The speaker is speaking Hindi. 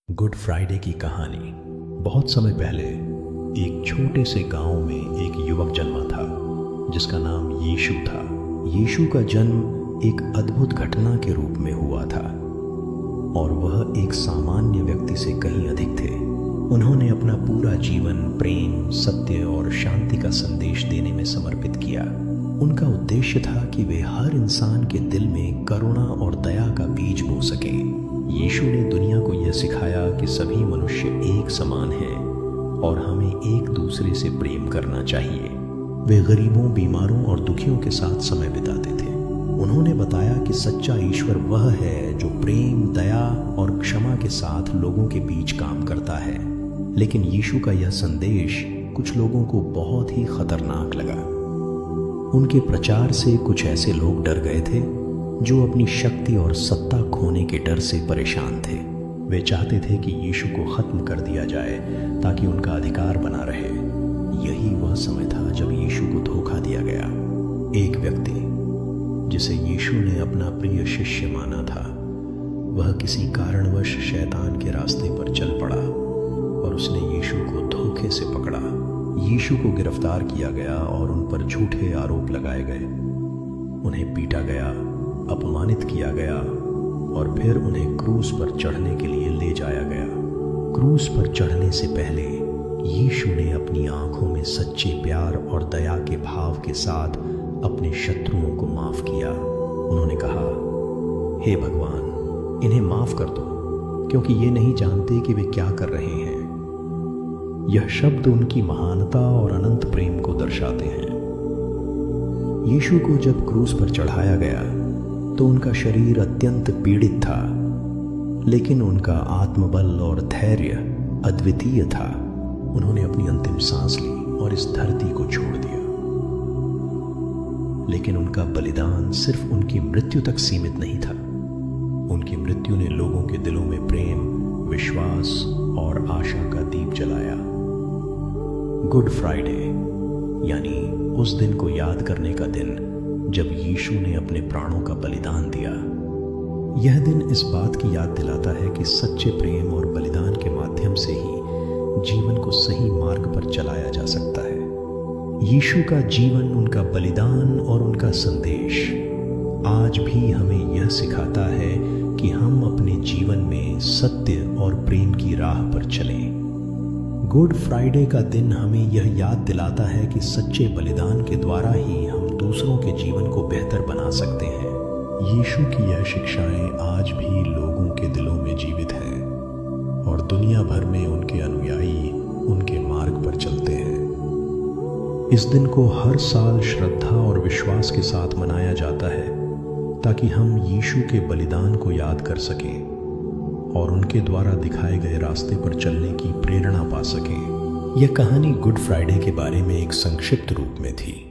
गुड फ्राइडे की कहानी। बहुत समय पहले एक छोटे से गांव में एक युवक जन्मा था जिसका नाम यीशु था। यीशु का जन्म एक अद्भुत घटना के रूप में हुआ था और वह एक सामान्य व्यक्ति से कहीं अधिक थे। उन्होंने अपना पूरा जीवन प्रेम, सत्य और शांति का संदेश देने में समर्पित किया। उनका उद्देश्य था कि वे हर इंसान के दिल में करुणा और दया का बीज बो सकें। यीशु ने दुनिया को यह सिखाया कि सभी मनुष्य एक समान हैं और हमें एक दूसरे से प्रेम करना चाहिए। वे गरीबों, बीमारों और दुखियों के साथ समय बिताते थे। उन्होंने बताया कि सच्चा ईश्वर वह है जो प्रेम, दया और क्षमा के साथ लोगों के बीच काम करता है। लेकिन यीशु का यह संदेश कुछ लोगों को बहुत ही खतरनाक लगा। उनके प्रचार से कुछ ऐसे लोग डर गए थे जो अपनी शक्ति और सत्ता खोने के डर से परेशान थे। वे चाहते थे कि यीशु को खत्म कर दिया जाए ताकि उनका अधिकार बना रहे। यही वह समय था जब यीशु को धोखा दिया गया। एक व्यक्ति जिसे यीशु ने अपना प्रिय शिष्य माना था, वह किसी कारणवश शैतान के रास्ते पर चल पड़ा और उसने यीशु को धोखे से पकड़ा। यीशु को गिरफ्तार किया गया और उन पर झूठे आरोप लगाए गए। उन्हें पीटा गया, अपमानित किया गया और फिर उन्हें क्रूस पर चढ़ने के लिए ले जाया गया। क्रूस पर चढ़ने से पहले यीशु ने अपनी आंखों में सच्चे प्यार और दया के भाव के साथ अपने शत्रुओं को माफ किया। उन्होंने कहा, हे भगवान, इन्हें माफ कर दो क्योंकि ये नहीं जानते कि वे क्या कर रहे हैं। यह शब्द उनकी महानता और अनंत प्रेम को दर्शाते हैं। यीशु को जब क्रूस पर चढ़ाया गया तो उनका शरीर अत्यंत पीड़ित था, लेकिन उनका आत्मबल और धैर्य अद्वितीय था। उन्होंने अपनी अंतिम सांस ली और इस धरती को छोड़ दिया। लेकिन उनका बलिदान सिर्फ उनकी मृत्यु तक सीमित नहीं था। उनकी मृत्यु ने लोगों के दिलों में प्रेम, विश्वास और आशा का दीप जलाया। गुड फ्राइडे यानी उस दिन को याद करने का दिन जब यीशु ने अपने प्राणों का बलिदान दिया। यह दिन इस बात की याद दिलाता है कि सच्चे प्रेम और बलिदान के माध्यम से ही जीवन को सही मार्ग पर चलाया जा सकता है। यीशु का जीवन, उनका बलिदान और उनका संदेश आज भी हमें यह सिखाता है कि हम अपने जीवन में सत्य और प्रेम की राह पर चलें। गुड फ्राइडे का दिन हमें यह याद दिलाता है कि सच्चे बलिदान के द्वारा ही हम दूसरों के जीवन को बेहतर बना सकते हैं। यीशु की यह शिक्षाएं आज भी लोगों के दिलों में जीवित हैं और दुनिया भर में उनके अनुयायी उनके मार्ग पर चलते हैं। इस दिन को हर साल श्रद्धा और विश्वास के साथ मनाया जाता है ताकि हम यीशु के बलिदान को याद कर सकें और उनके द्वारा दिखाए गए रास्ते पर चलने की प्रेरणा पा सकें। यह कहानी गुड फ्राइडे के बारे में एक संक्षिप्त रूप में थी।